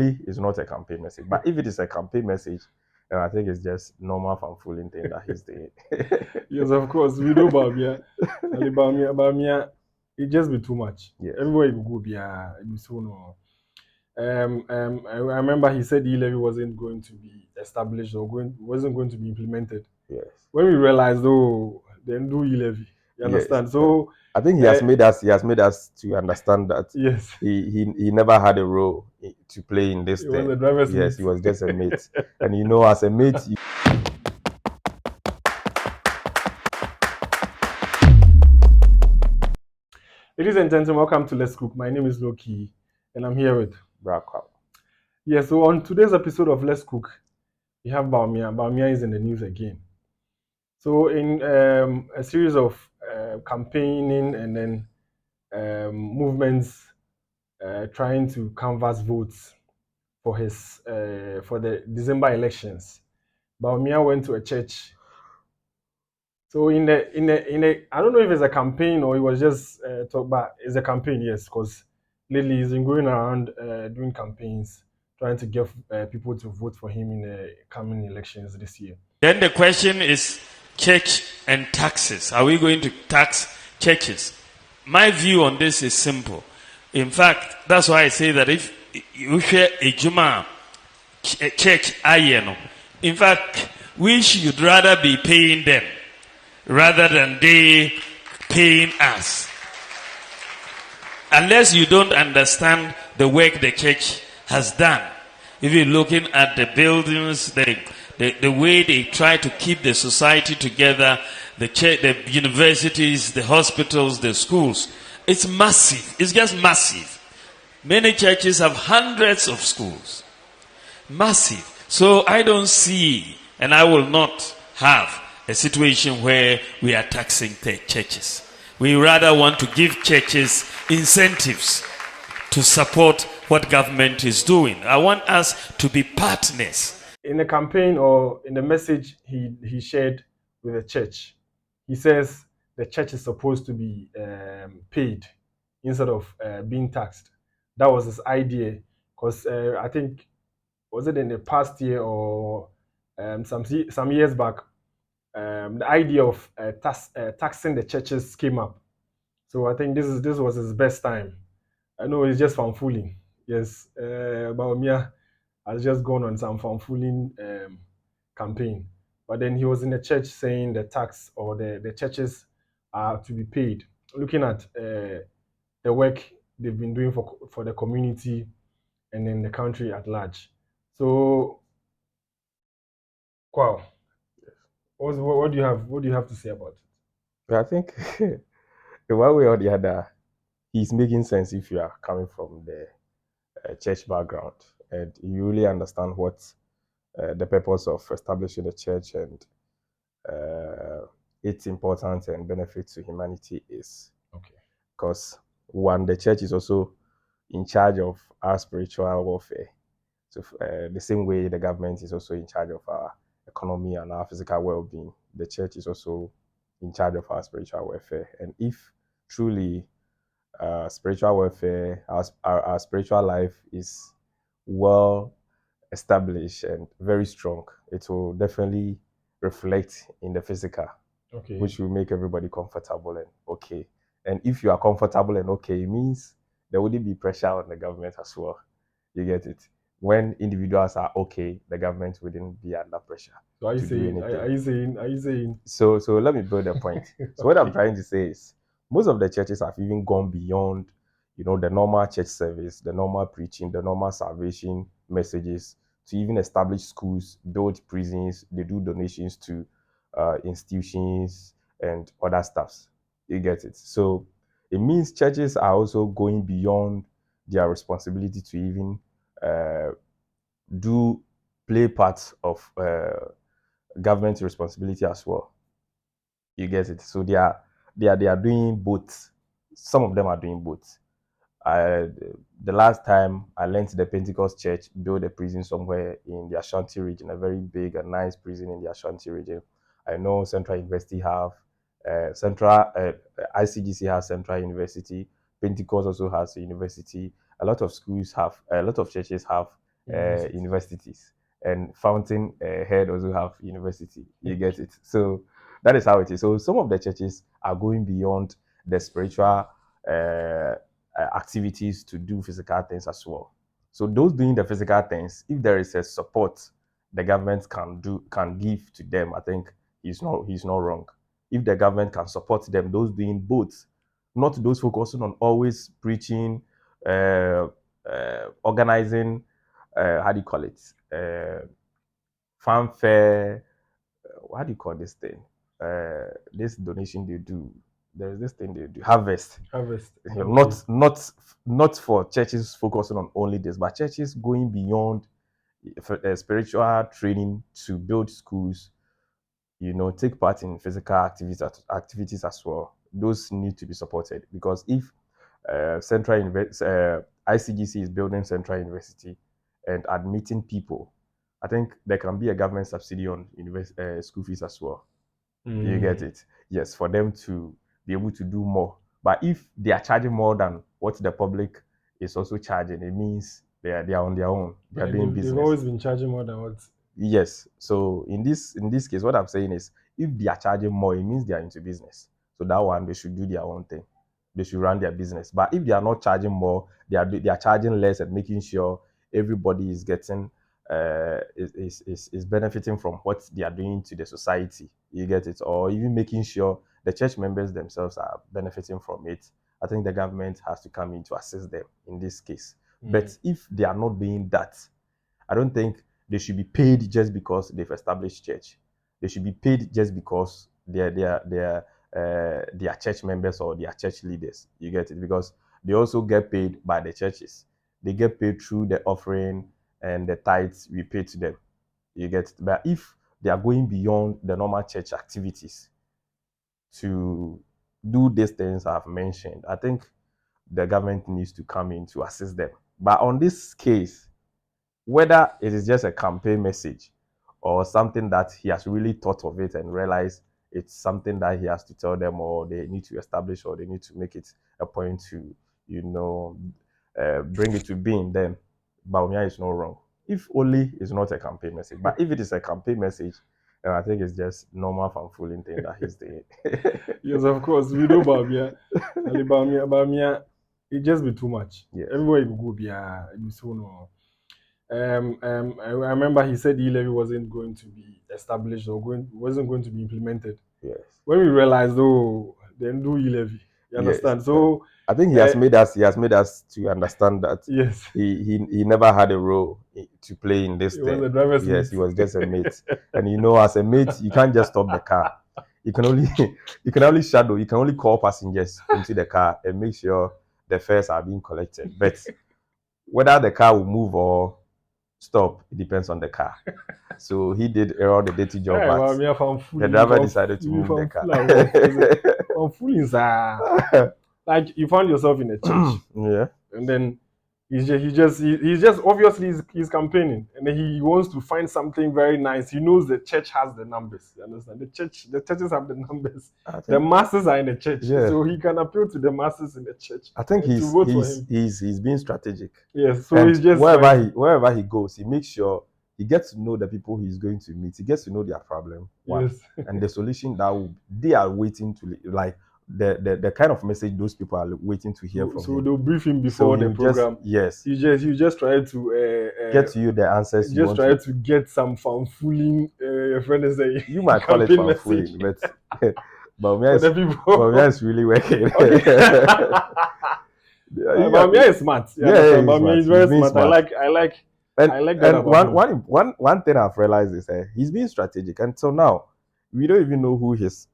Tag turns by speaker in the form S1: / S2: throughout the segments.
S1: It's not a campaign message. But if it is a campaign message, then I think it's just normal fanfooling thing that he's doing.
S2: Yes, of course. We know Bawumia. Ali Bawumia, it just be too much.
S1: Yes.
S2: Everywhere you go, be so no. I remember he said e-levy wasn't going to be established or wasn't going to be implemented.
S1: Yes.
S2: When we realized, oh, then do e-levy. You
S1: Yes.
S2: understand? So,
S1: I think
S2: uh,
S1: he has made us to understand that
S2: yes,
S1: he never had a role to play in this
S2: it was
S1: thing.
S2: a driver's
S1: Yes,
S2: seat.
S1: he was just a mate. And as a mate,
S2: Ladies and gentlemen, welcome to Let's Cook. My name is Loki, and I'm here with.
S1: Brackwell.
S2: Yeah, so on today's episode of Let's Cook, we have Bawumia. Bawumia is in the news again. So, in a series of campaigning and then movements trying to canvass votes for the December elections, Bawumia went to a church. So I don't know if it's a campaign or it was just talk, but it's a campaign, yes, because lately he's been going around doing campaigns, trying to get people to vote for him in the coming elections this year.
S3: Then the question is church and taxes. Are we going to tax churches? My view on this is simple. In fact, that's why I say that if you share a Juma church, in fact, we should rather be paying them rather than they paying us. Unless you don't understand the work the church has done. If you're looking at the buildings, the way they try to keep the society together, the church, the universities, the hospitals, the schools, it's massive. It's just massive. Many churches have hundreds of schools. Massive. So I don't see, and I will not have a situation where we are taxing the churches. We rather want to give churches incentives to support what government is doing. I want us to be partners.
S2: In the campaign or in the message he shared with the church, he says the church is supposed to be paid instead of being taxed. That was his idea, because I think, was it in the past year or some years back, the idea of taxing the churches came up. So I think this was his best time. I know it's just fanfooling. Yes, Bawumia has just gone on some fanfooling campaign. But then he was in the church saying the tax or the churches are to be paid, looking at the work they've been doing for the community and in the country at large. So, wow, what do you have to say about it?
S1: I think in one way or the other, he's making sense if you are coming from the church background and you really understand what the purpose of establishing a church and its importance and benefit to humanity is.
S2: Okay.
S1: Because one, the church is also in charge of our spiritual welfare. So the same way the government is also in charge of our economy and our physical well-being, the church is also in charge of our spiritual welfare. And if truly spiritual welfare, our spiritual life is well established and very strong, it will definitely reflect in the physical,
S2: Okay.
S1: which will make everybody comfortable and okay. And if you are comfortable and okay, it means there wouldn't be pressure on the government as well. You get it? When individuals are okay, the government wouldn't be under pressure.
S2: So are you
S1: to do
S2: saying?
S1: anything.
S2: Are you saying?
S1: So let me build a point. So what I'm trying to say is most of the churches have even gone beyond, the normal church service, the normal preaching, the normal salvation messages, to even establish schools, build prisons, they do donations to institutions and other stuffs. You get it? So it means churches are also going beyond their responsibility to even play parts of government responsibility as well. You get it? So they are doing both. Some of them are doing both. The last time I learned the Pentecost Church built a prison somewhere in the Ashanti region, a very big and nice prison in the Ashanti region. I know Central University have ICGC has Central University. Pentecost also has a university. A lot of schools have, a lot of churches have universities, and Fountain Head also have university. You get it. So that is how it is. So some of the churches are going beyond the spiritual activities to do physical things as well. So those doing the physical things, if there is a support the government can give to them, I think he's not wrong. If the government can support them, those doing both, not those focusing on always preaching, organizing, how do you call it, fanfare, how do you call this thing? This donation they do. There's this thing they do, harvest.
S2: Harvest.
S1: You know,
S2: Okay.
S1: not for churches focusing on only this, but churches going beyond spiritual training to build schools, take part in physical activities as well. Those need to be supported, because if ICGC is building Central University and admitting people, I think there can be a government subsidy on school fees as well. You get it? Yes, for them to be able to do more. But if they are charging more than what the public is also charging, it means they are on their own. They are doing business.
S2: They've always been charging more than what.
S1: Yes. So in this case, what I'm saying is, if they are charging more, it means they are into business. So that one, they should do their own thing. They should run their business. But if they are not charging more, they are charging less and making sure everybody is getting is benefiting from what they are doing to the society. You get it? Or even making sure the church members themselves are benefiting from it. I think the government has to come in to assist them in this case. But if they are not doing that, I don't think they should be paid just because they've established church. They should be paid just because they are church members or they are church leaders. You get it? Because they also get paid by the churches. They get paid through the offering and the tithes we pay to them. You get it? But if they are going beyond the normal church activities to do these things I've mentioned, I think the government needs to come in to assist them. But on this case, whether it is just a campaign message or something that he has really thought of it and realized it's something that he has to tell them, or they need to establish, or they need to make it a point to, bring it to being, then Bawumia is not wrong. If only it's not a campaign message. But if it is a campaign message, then I think it's just normal fanfooling thing that he's doing.
S2: Yes, of course. We know Bawumia. Bawumia, it just be too much.
S1: Yes.
S2: Everywhere you go, you so no. I remember he said e-levy wasn't going to be established or wasn't going to be implemented.
S1: Yes.
S2: When we realized, then do e-levy. You understand?
S1: Yes.
S2: So
S1: I think he has made us to understand that
S2: yes,
S1: he never had a role to play in this
S2: he
S1: thing.
S2: was a driver's
S1: Yes,
S2: mate.
S1: he was just a mate. And as a mate, you can't just stop the car. You can only shadow, you can only call passengers into the car and make sure the fares are being collected. But whether the car will move or stop, it depends on the car. So he did all the dirty job, but the driver decided to move the car.
S2: Like you found yourself in a church,
S1: Yeah.
S2: and then he's just obviously he's campaigning, and then he wants to find something very nice. He knows the church has the numbers. You understand? The churches have the numbers. The masses are in the church, so he can appeal to the masses in the church.
S1: I think he's being strategic.
S2: Yes, so
S1: and
S2: he's just
S1: wherever he goes, he makes sure he gets to know the people he's going to meet. He gets to know their problem,
S2: yes,
S1: and the solution they are waiting to, like, the kind of message those people are waiting to hear from him.
S2: So they'll brief him before the program.
S1: Yes.
S2: You just try to
S1: get to you the answers.
S2: Just try to get some fanfooling. Your friend is saying
S1: you might call it fanfooling, but Bawumia is really working.
S2: Bawumia is smart. Bawumia is very smart. I like that.
S1: And one thing I've realized is he's being strategic, and so now we don't even know who his.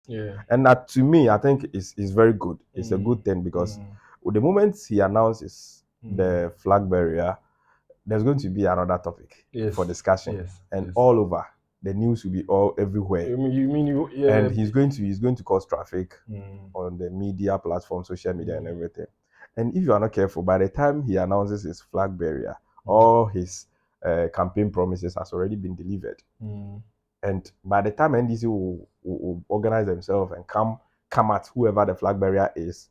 S2: Yeah.
S1: And that, to me, I think is very good. It's a good thing, because with the moment he announces the flag barrier, there's going to be another topic for discussion.
S2: Yes.
S1: And all over. The news will be all everywhere. And he's going to cause traffic on the media platform, social media, and everything. And if you are not careful, by the time he announces his flag barrier, all his campaign promises has already been delivered. And by the time NDC will organize themselves and come at whoever the flag barrier is,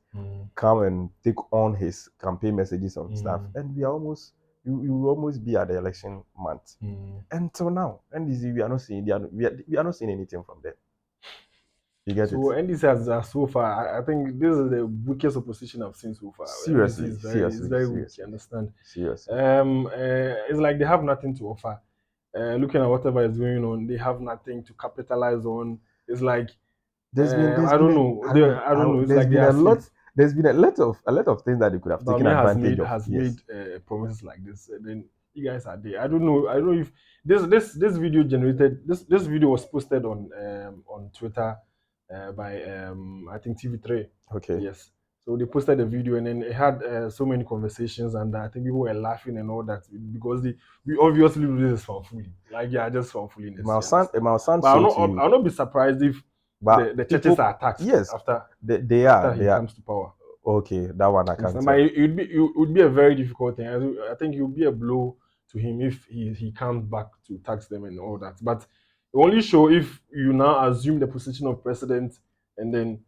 S1: come and take on his campaign messages and stuff, and we are almost You will almost be at the election month. Until now, NDC, we are not seeing we are not seeing anything from them. You get
S2: So
S1: it?
S2: NDC has so far, I think this is the weakest opposition I've seen so far. NDC
S1: Seriously,
S2: is
S1: seriously,
S2: very weak. You
S1: seriously,
S2: understand?
S1: seriously.
S2: It's like they have nothing to offer. Looking at whatever is going on, they have nothing to capitalize on. It's like
S1: There's
S2: I
S1: been
S2: don't
S1: a
S2: know. I don't know. It's
S1: there's
S2: like they
S1: been
S2: are
S1: a
S2: asleep.
S1: lot a lot of things that they could have taken
S2: Bawumia
S1: advantage of.
S2: has
S1: Yes.
S2: made promises like this, and then you guys are there. I don't know. I don't know if this video generated this video was posted on Twitter by I think TV3.
S1: Okay.
S2: Yes. So they posted a video, and then it had so many conversations, and I think people were laughing and all that because we obviously do this for fooling. Like yeah, just for fooling.
S1: It might sound
S2: But
S1: so to you,
S2: I'll not be surprised if the
S1: but
S2: churches
S1: people,
S2: are taxed
S1: yes,
S2: after he
S1: they are.
S2: comes to power.
S1: Okay, that one I can't
S2: Understand? But
S1: tell.
S2: it would be a very difficult thing. I think it would be a blow to him if he comes back to tax them and all that. But it only show if you now assume the position of president and then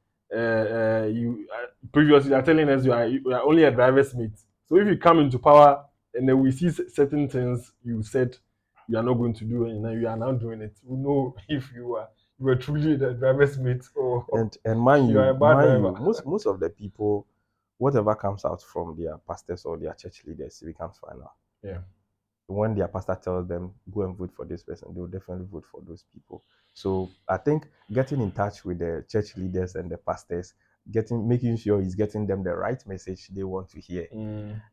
S2: you previously are telling us you are only a driver's mate. So if you come into power and then we see certain things you said you are not going to do and then you are now doing it, we know if you were truly the driver's mate or
S1: And mind
S2: you are a
S1: you,
S2: bad driver.
S1: most of the people, whatever comes out from their pastors or their church leaders, we can't find out.
S2: Yeah.
S1: When their pastor tells them go and vote for this person, they will definitely vote for those people. So I think getting in touch with the church leaders and the pastors, making sure he's getting them the right message they want to hear.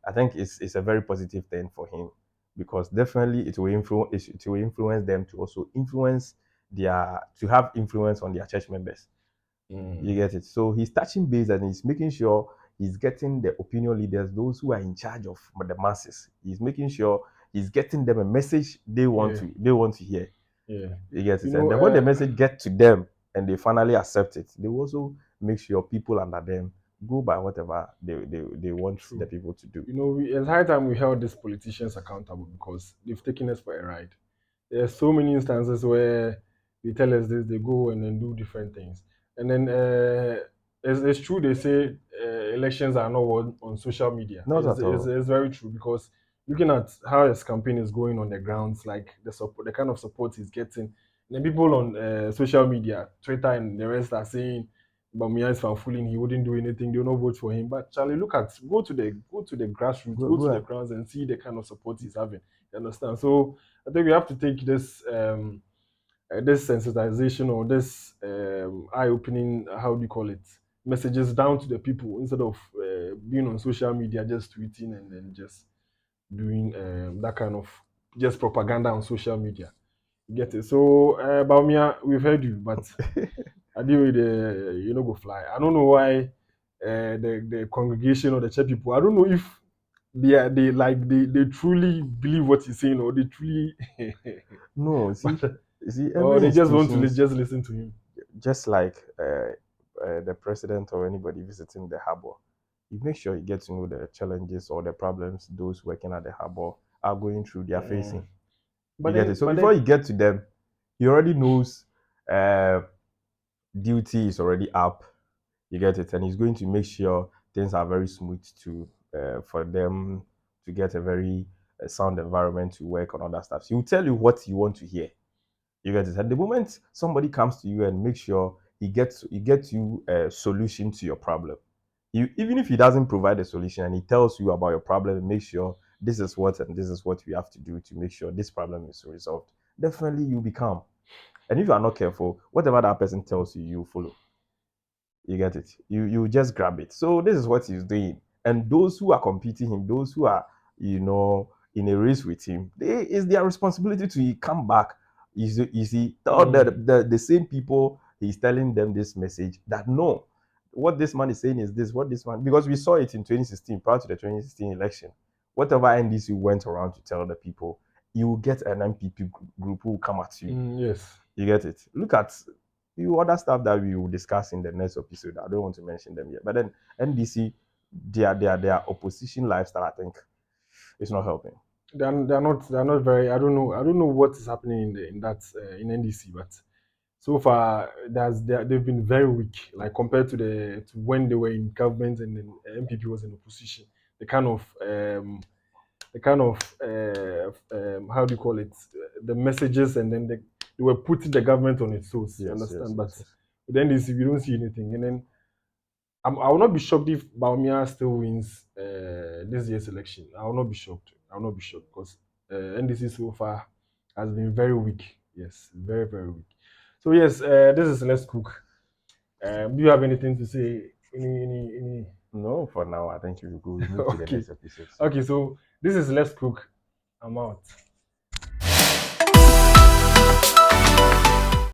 S1: I think it's a very positive thing for him, because definitely it will influence them to also influence to have influence on their church members. You get it? So he's touching base and he's making sure he's getting the opinion leaders, those who are in charge of the masses. He's making sure he's getting them a message they want to hear.
S2: Yeah.
S1: You get it?
S2: You
S1: And
S2: know,
S1: then when the message gets to them and they finally accept it, they will also make sure people under them go by whatever they want
S2: True.
S1: the people to do.
S2: You know, it's high time we held these politicians accountable because they've taken us for a ride. There are so many instances where they tell us this, they go and then do different things. And then it's true they say elections are not won on social media.
S1: Not at all.
S2: It's very true because looking at how his campaign is going on the grounds, like the kind of support he's getting, and then people on social media, Twitter and the rest are saying Bawumia is fooling, he wouldn't do anything, they will not vote for him. But Charlie, go to the grassroots, go to the grounds and see the kind of support he's having. You understand? So I think we have to take this sensitization or this eye-opening, how do you call it, messages down to the people instead of being on social media just tweeting and then just doing that kind of just propaganda on social media. You get it? So Bawumia, we've heard you, but I deal with you know go fly. I don't know why the congregation or the church people. I don't know if they truly believe what he's saying or they truly
S1: No,
S2: or
S1: every
S2: they just want to
S1: institution,
S2: just listen to him.
S1: just like the president or anybody visiting the harbor, you make sure you get to know the challenges or the problems those working at the harbor are going through, they are facing.
S2: But
S1: You get
S2: then,
S1: it? So
S2: but
S1: before
S2: then,
S1: you get to them, he already knows duty is already up. You get it? And he's going to make sure things are very smooth for them to get a very sound environment to work on other stuff. So he'll tell you what you want to hear. You get it? At the moment somebody comes to you and make sure he gets you a solution to your problem. Even if he doesn't provide a solution and he tells you about your problem and make sure this is what and this is what we have to do to make sure this problem is resolved, definitely you'll be calm. And if you are not careful, whatever that person tells you, you follow. You get it? You just grab it. So this is what he's doing. And those who are competing him, those who are, in a race with him, it's their responsibility to come back. You see, tell the same people he's telling them this message that no, what this man is saying is this, what this man, because we saw it in 2016, prior to the 2016 election. Whatever NDC went around to tell the people, you will get an MPP group who will come at you.
S2: yes.
S1: You get it? Look at other stuff that we will discuss in the next episode. I don't want to mention them yet. But then NDC, their opposition lifestyle, I think, is not helping.
S2: They're not very. I don't know what is happening in NDC, but so far they've been very weak. Like compared to when they were in government and then MPP was in opposition. The kind of the kind of how do you call it, the messages, and then they were putting the government on its toes. You understand? But with the NDC, we don't see anything, and then I will not be shocked if Bawumia still wins this year's election. I will not be shocked. I will not be shocked because NDC so far has been very weak. Yes, very, very weak. So yes, this is Let's Cook. Do you have anything to say? Any?
S1: No, for now, I think you will move to the
S2: Okay.
S1: next episode.
S2: Okay, so this is Let's Cook. I'm out.